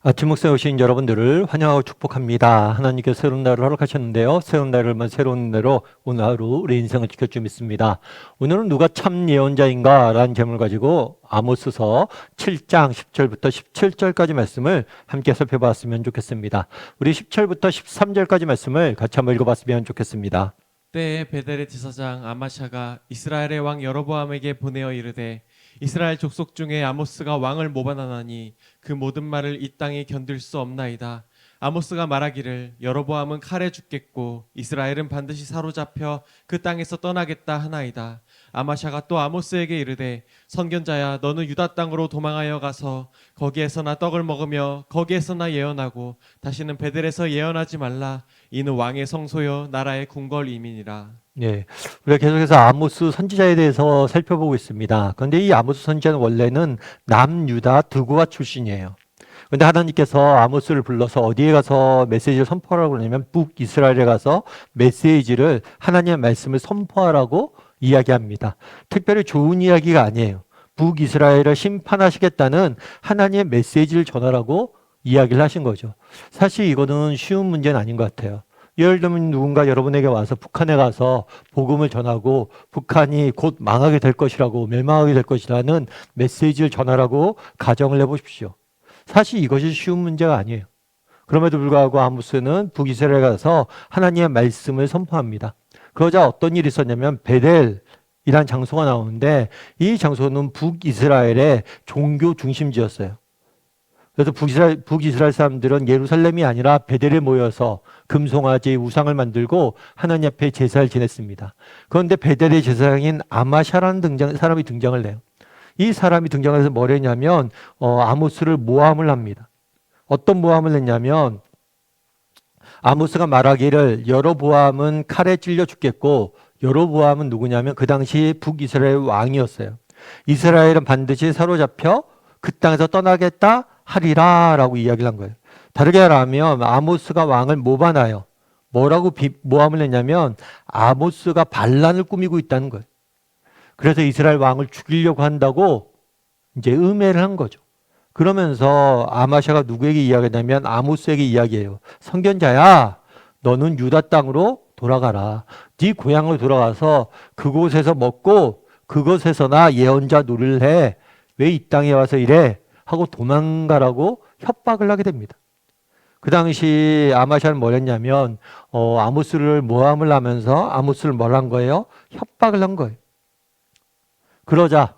아침 목사에 오신 여러분들을 환영하고 축복합니다. 하나님께서 새로운 날을 허락하셨는데요. 새로운 날을만 새로운 날로 오늘 하루 우리 인생을 지킬 줄 믿습니다. 오늘은 누가 참 예언자인가? 라는 제목을 가지고 아모스서 7장 10절부터 17절까지 말씀을 함께 살펴봤으면 좋겠습니다. 우리 10절부터 13절까지 말씀을 같이 한번 읽어봤으면 좋겠습니다. 때에 베델의 제사장 아마샤가 이스라엘의 왕 여로보암에게 보내어 이르되 이스라엘 족속 중에 아모스가 왕을 모반하나니 그 모든 말을 이 땅에 견딜 수 없나이다. 아모스가 말하기를 여로보암은 칼에 죽겠고 이스라엘은 반드시 사로잡혀 그 땅에서 떠나겠다 하나이다. 아마샤가 또 아모스에게 이르되 선견자야 너는 유다 땅으로 도망하여 가서 거기에서나 떡을 먹으며 거기에서나 예언하고 다시는 베델에서 예언하지 말라. 이는 왕의 성소요 나라의 궁궐 이민이라. 예, 우리가 계속해서 아모스 선지자에 대해서 살펴보고 있습니다. 그런데 이 아모스 선지자는 원래는 남유다 드고아 출신이에요. 그런데 하나님께서 아모스를 불러서 어디에 가서 메시지를 선포하라고 그러냐면 북이스라엘에 가서 메시지를 하나님의 말씀을 선포하라고 이야기합니다. 특별히 좋은 이야기가 아니에요. 북이스라엘을 심판하시겠다는 하나님의 메시지를 전하라고 이야기를 하신 거죠. 사실 이거는 쉬운 문제는 아닌 것 같아요. 예를 들면 누군가 여러분에게 와서 북한에 가서 복음을 전하고 북한이 곧 망하게 될 것이라고 멸망하게 될 것이라는 메시지를 전하라고 가정을 해보십시오. 사실 이것이 쉬운 문제가 아니에요. 그럼에도 불구하고 아모스는 북이스라엘에 가서 하나님의 말씀을 선포합니다. 그러자 어떤 일이 있었냐면 베델이란 장소가 나오는데 이 장소는 북이스라엘의 종교 중심지였어요. 그래서 북이스라엘 사람들은 예루살렘이 아니라 베델에 모여서 금송아지 우상을 만들고 하나님 앞에 제사를 지냈습니다. 그런데 베델의 제사장인 아마샤라는 사람이 등장을 해요. 이 사람이 등장해서 뭘 했냐면 아모스를 모함을 합니다. 어떤 모함을 했냐면 아모스가 말하기를 여로보암은 칼에 찔려 죽겠고 여로보암은 누구냐면 그 당시 북이스라엘 왕이었어요. 이스라엘은 반드시 사로잡혀 그 땅에서 떠나겠다 하리라 라고 이야기를 한 거예요. 다르게 말하면 아모스가 왕을 모반하여 뭐라고 모함을 했냐면 아모스가 반란을 꾸미고 있다는 거예요. 그래서 이스라엘 왕을 죽이려고 한다고 이제 음해를 한 거죠. 그러면서 아마샤가 누구에게 이야기하냐면 아모스에게 이야기해요. 선견자야, 너는 유다 땅으로 돌아가라. 네 고향으로 돌아가서 그곳에서 먹고 그곳에서나 예언자 노릇을 해. 왜 이 땅에 와서 이래? 하고 도망가라고 협박을 하게 됩니다. 그 당시 아마샤는 뭘 했냐면 아모스를 모함을 하면서 아모스를 뭘 한 거예요? 협박을 한 거예요. 그러자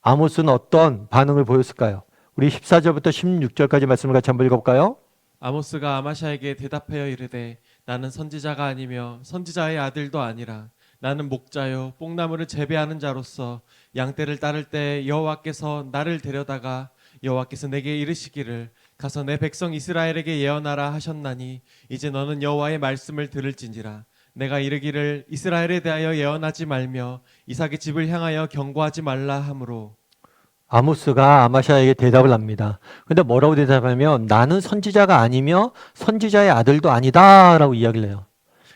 아모스는 어떤 반응을 보였을까요? 우리 14절부터 16절까지 말씀을 같이 한번 읽어볼까요? 아모스가 아마샤에게 대답하여 이르되 나는 선지자가 아니며 선지자의 아들도 아니라 나는 목자요 뽕나무를 재배하는 자로서 양떼를 따를 때 여호와께서 나를 데려다가 여호와께서 내게 이르시기를 가서 내 백성 이스라엘에게 예언하라 하셨나니 이제 너는 여호와의 말씀을 들을진지라. 내가 이르기를 이스라엘에 대하여 예언하지 말며 이삭의 집을 향하여 경고하지 말라 하므로. 아모스가 아마샤에게 대답을 합니다. 근데 뭐라고 대답하면 나는 선지자가 아니며 선지자의 아들도 아니다 라고 이야기를 해요.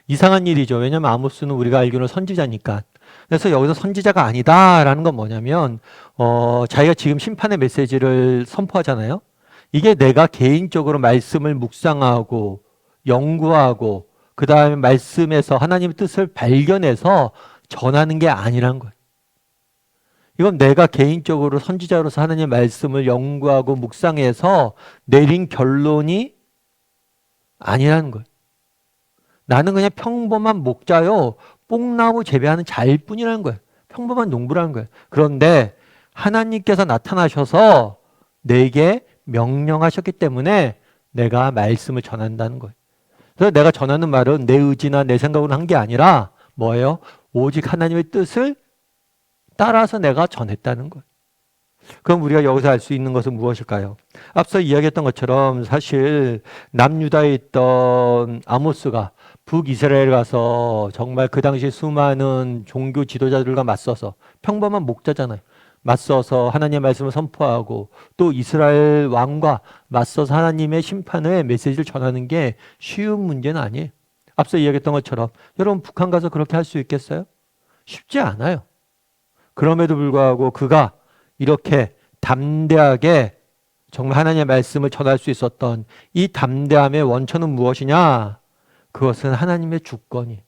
이상한 일이죠. 왜냐하면 아모스는 우리가 알기로는 선지자니까. 그래서 여기서 선지자가 아니다라는 건 뭐냐면 자기가 지금 심판의 메시지를 선포하잖아요. 이게 내가 개인적으로 말씀을 묵상하고 연구하고 그 다음에 말씀에서 하나님의 뜻을 발견해서 전하는 게 아니란 거예요. 이건 내가 개인적으로 선지자로서 하나님의 말씀을 연구하고 묵상해서 내린 결론이 아니라는 거예요. 나는 그냥 평범한 목자요, 뽕나무 재배하는 자일 뿐이라는 거예요. 평범한 농부라는 거예요. 그런데 하나님께서 나타나셔서 내게 명령하셨기 때문에 내가 말씀을 전한다는 거예요. 그래서 내가 전하는 말은 내 의지나 내 생각으로 한 게 아니라 뭐예요? 오직 하나님의 뜻을 따라서 내가 전했다는 거예요. 그럼 우리가 여기서 알 수 있는 것은 무엇일까요? 앞서 이야기했던 것처럼 사실 남유다에 있던 아모스가 북이스라엘 가서 정말 그 당시 수많은 종교 지도자들과 맞서서 평범한 목자잖아요. 맞서서 하나님의 말씀을 선포하고 또 이스라엘 왕과 맞서서 하나님의 심판의 메시지를 전하는 게 쉬운 문제는 아니에요. 앞서 이야기했던 것처럼 여러분 북한 가서 그렇게 할 수 있겠어요? 쉽지 않아요. 그럼에도 불구하고 그가 이렇게 담대하게 정말 하나님의 말씀을 전할 수 있었던 이 담대함의 원천은 무엇이냐? 그것은 하나님의 주권이,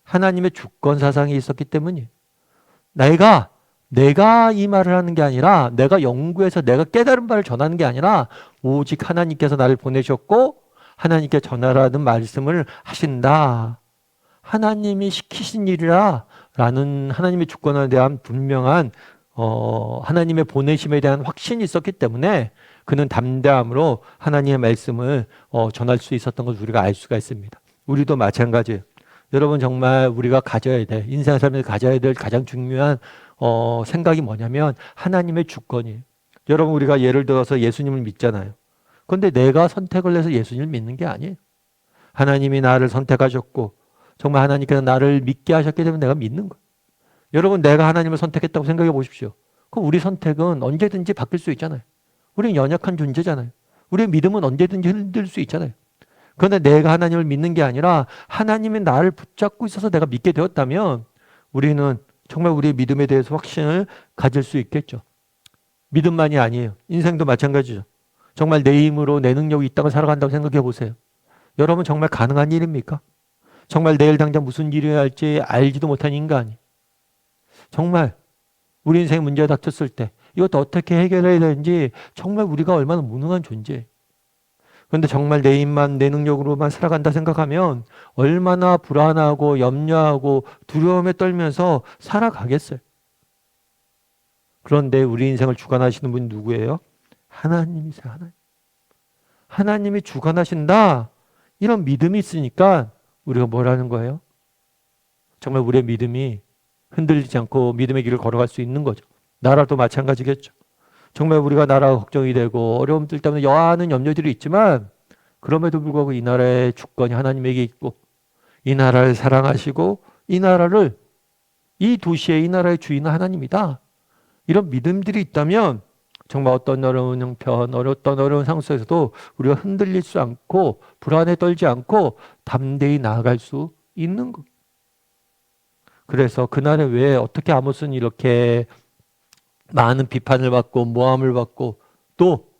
하나님의 주권 사상이 있었기 때문이에요. 내가 이 말을 하는 게 아니라, 내가 연구해서 내가 깨달은 바를 전하는 게 아니라, 오직 하나님께서 나를 보내셨고 하나님께 전하라는 말씀을 하신다. 하나님이 시키신 일이라 라는 하나님의 주권에 대한 분명한 하나님의 보내심에 대한 확신이 있었기 때문에 그는 담대함으로 하나님의 말씀을 전할 수 있었던 것을 우리가 알 수가 있습니다. 우리도 마찬가지예요. 여러분, 정말 우리가 가져야 돼, 인생 삶에서 가져야 될 가장 중요한 생각이 뭐냐면 하나님의 주권이에요. 여러분, 우리가 예를 들어서 예수님을 믿잖아요. 그런데 내가 선택을 해서 예수님을 믿는 게 아니에요. 하나님이 나를 선택하셨고 정말 하나님께서 나를 믿게 하셨기 때문에 내가 믿는 거예요. 여러분, 내가 하나님을 선택했다고 생각해 보십시오. 그럼 우리 선택은 언제든지 바뀔 수 있잖아요. 우리는 연약한 존재잖아요. 우리의 믿음은 언제든지 흔들 수 있잖아요. 그런데 내가 하나님을 믿는 게 아니라 하나님이 나를 붙잡고 있어서 내가 믿게 되었다면 우리는 정말 우리의 믿음에 대해서 확신을 가질 수 있겠죠. 믿음만이 아니에요. 인생도 마찬가지죠. 정말 내 힘으로 내 능력이 이 땅을 살아간다고 생각해 보세요. 여러분, 정말 가능한 일입니까? 정말 내일 당장 무슨 일이 할지 알지도 못한 인간이 정말 우리 인생에 문제가 닥쳤을 때 이것도 어떻게 해결해야 되는지 정말 우리가 얼마나 무능한 존재예요. 그런데 정말 내 힘만 내 능력으로만 살아간다 생각하면 얼마나 불안하고 염려하고 두려움에 떨면서 살아가겠어요. 그런데 우리 인생을 주관하시는 분이 누구예요? 하나님이세요. 하나님이 주관하신다. 이런 믿음이 있으니까 우리가 뭘 하는 거예요? 정말 우리의 믿음이 흔들리지 않고 믿음의 길을 걸어갈 수 있는 거죠. 나라도 마찬가지겠죠. 정말 우리가 나라가 걱정이 되고 어려움들 때문에 여하는 염려들이 있지만 그럼에도 불구하고 이 나라의 주권이 하나님에게 있고 이 나라를 사랑하시고 이 도시의 이 나라의 주인은 하나님이다. 이런 믿음들이 있다면 정말 어떤 어려운 형편, 어떤 어려운 상황 속에서도 우리가 흔들리지 않고 불안에 떨지 않고 담대히 나아갈 수 있는 것. 그래서 그날에 왜 어떻게 아모스는 이렇게 많은 비판을 받고 모함을 받고 또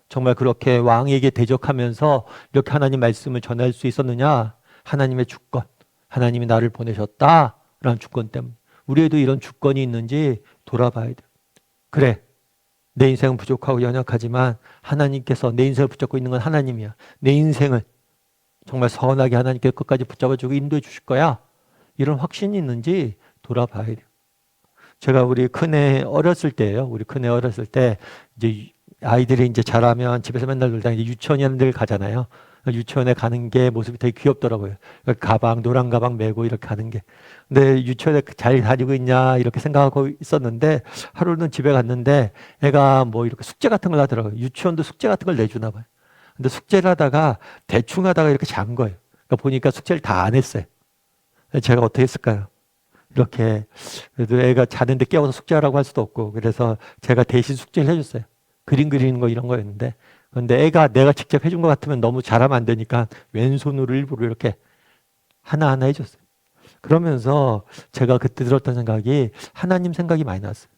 정말 그렇게 왕에게 대적하면서 이렇게 하나님 말씀을 전할 수 있었느냐? 하나님의 주권, 하나님이 나를 보내셨다라는 주권 때문에. 우리에도 이런 주권이 있는지 돌아봐야 돼요. 그래, 내 인생은 부족하고 연약하지만 하나님께서 내 인생을 붙잡고 있는 건 하나님이야. 내 인생을 정말 선하게 하나님께 끝까지 붙잡아주고 인도해 주실 거야. 이런 확신이 있는지 돌아봐야 돼요. 제가 우리 큰애 어렸을 때예요. 우리 큰애 어렸을 때 이제 아이들이 이제 자라면 집에서 맨날 놀다가 이제 유치원들 가잖아요. 유치원에 가는 게 모습이 되게 귀엽더라고요. 가방, 노란 가방 메고 이렇게 가는 게. 근데 유치원에 잘 다니고 있냐 이렇게 생각하고 있었는데 하루는 집에 갔는데 애가 뭐 이렇게 숙제 같은 걸 하더라고요. 유치원도 숙제 같은 걸 내주나 봐요. 근데 숙제를 하다가 대충 하다가 이렇게 잔 거예요. 그러니까 보니까 숙제를 다 안 했어요. 제가 어떻게 했을까요? 이렇게 그래도 애가 자는데 깨워서 숙제하라고 할 수도 없고 그래서 제가 대신 숙제를 해줬어요. 그림 그리는 거 이런 거였는데 그런데 애가 내가 직접 해준 것 같으면 너무 잘하면 안 되니까 왼손으로 일부러 이렇게 하나하나 해줬어요. 그러면서 제가 그때 들었던 생각이 하나님 생각이 많이 났어요.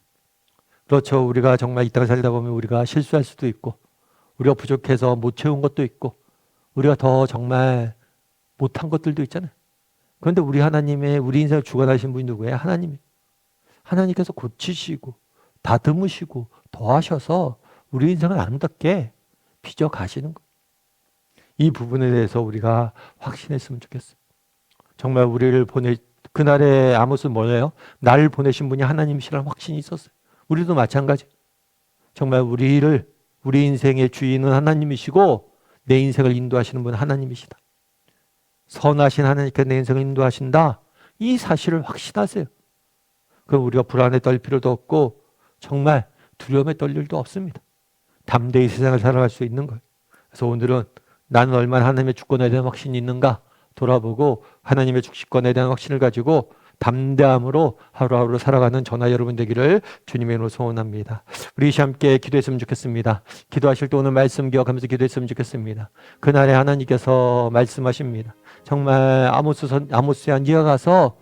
그렇죠. 우리가 정말 이 땅을 살다 보면 우리가 실수할 수도 있고 우리가 부족해서 못 채운 것도 있고 우리가 더 정말 못한 것들도 있잖아요. 그런데 우리 하나님의 우리 인생을 주관하신 분이 누구예요? 하나님이에요. 하나님께서 고치시고 다듬으시고 더하셔서 우리 인생을 아름답게 빚어 가시는 거예요. 이 부분에 대해서 우리가 확신했으면 좋겠어요. 정말 우리를 그날의 아모스는 뭐예요? 나를 보내신 분이 하나님이시라는 확신이 있었어요. 우리도 마찬가지. 정말 우리 인생의 주인은 하나님이시고 내 인생을 인도하시는 분은 하나님이시다. 선하신 하나님께서 내 인생을 인도하신다. 이 사실을 확신하세요. 그럼 우리가 불안에 떨 필요도 없고 정말 두려움에 떨 일도 없습니다. 담대히 세상을 살아갈 수 있는 거예요. 그래서 오늘은 나는 얼마나 하나님의 주권에 대한 확신이 있는가 돌아보고 하나님의 주권에 대한 확신을 가지고 담대함으로 하루하루 살아가는 저나 여러분 되기를 주님의 이름으로 소원합니다. 우리 함께 기도했으면 좋겠습니다. 기도하실 때 오늘 말씀 기억하면서 기도했으면 좋겠습니다. 그날에 하나님께서 말씀하십니다. 정말 아모스야 네가 가서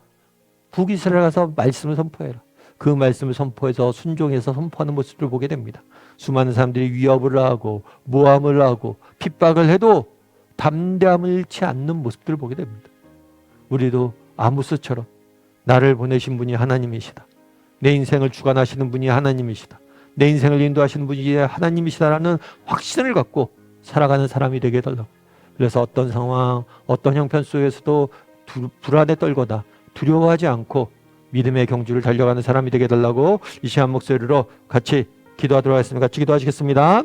북이스라엘 가서 말씀을 선포해라. 그 말씀을 선포해서 순종해서 선포하는 모습을 보게 됩니다. 수많은 사람들이 위협을 하고 모함을 하고 핍박을 해도 담대함을 잃지 않는 모습들을 보게 됩니다. 우리도 아모스처럼 나를 보내신 분이 하나님이시다. 내 인생을 주관하시는 분이 하나님이시다. 내 인생을 인도하시는 분이 하나님이시다라는 확신을 갖고 살아가는 사람이 되게 해달라고. 그래서 어떤 상황, 어떤 형편 속에서도 불안에 떨거나 두려워하지 않고 믿음의 경주를 달려가는 사람이 되게 해달라고 이 시간 목소리로 같이 기도하도록 하겠습니다. 같이 기도하시겠습니다.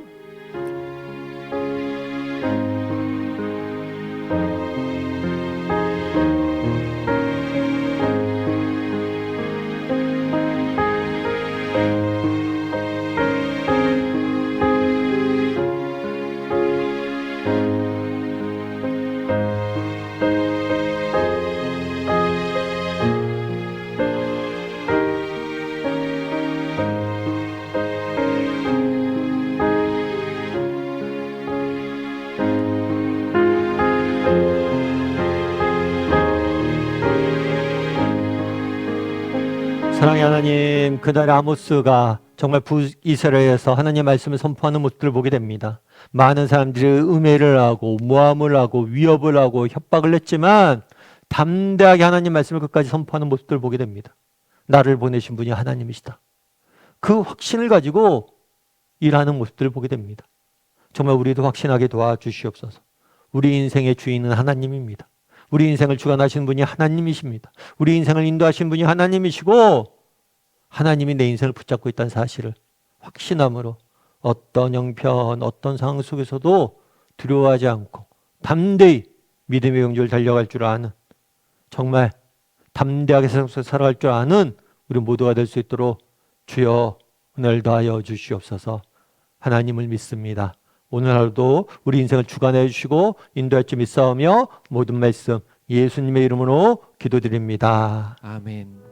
사랑의 하나님, 그날 아모스가 정말 북이스라엘에서 하나님의 말씀을 선포하는 모습들을 보게 됩니다. 많은 사람들이 음해를 하고 모함을 하고 위협을 하고 협박을 했지만 담대하게 하나님 말씀을 끝까지 선포하는 모습들을 보게 됩니다. 나를 보내신 분이 하나님이시다. 그 확신을 가지고 일하는 모습들을 보게 됩니다. 정말 우리도 확신하게 도와주시옵소서. 우리 인생의 주인은 하나님입니다. 우리 인생을 주관하시는 분이 하나님이십니다. 우리 인생을 인도하시는 분이 하나님이시고 하나님이 내 인생을 붙잡고 있다는 사실을 확신함으로 어떤 형편, 어떤 상황 속에서도 두려워하지 않고 담대히 믿음의 경주를 달려갈 줄 아는, 정말 담대하게 세상 속에서 살아갈 줄 아는 우리 모두가 될 수 있도록 주여 오늘도 하여 주시옵소서. 하나님을 믿습니다. 오늘 하루도 우리 인생을 주관해 주시고 인도할 줄 믿사오며 모든 말씀 예수님의 이름으로 기도드립니다. 아멘.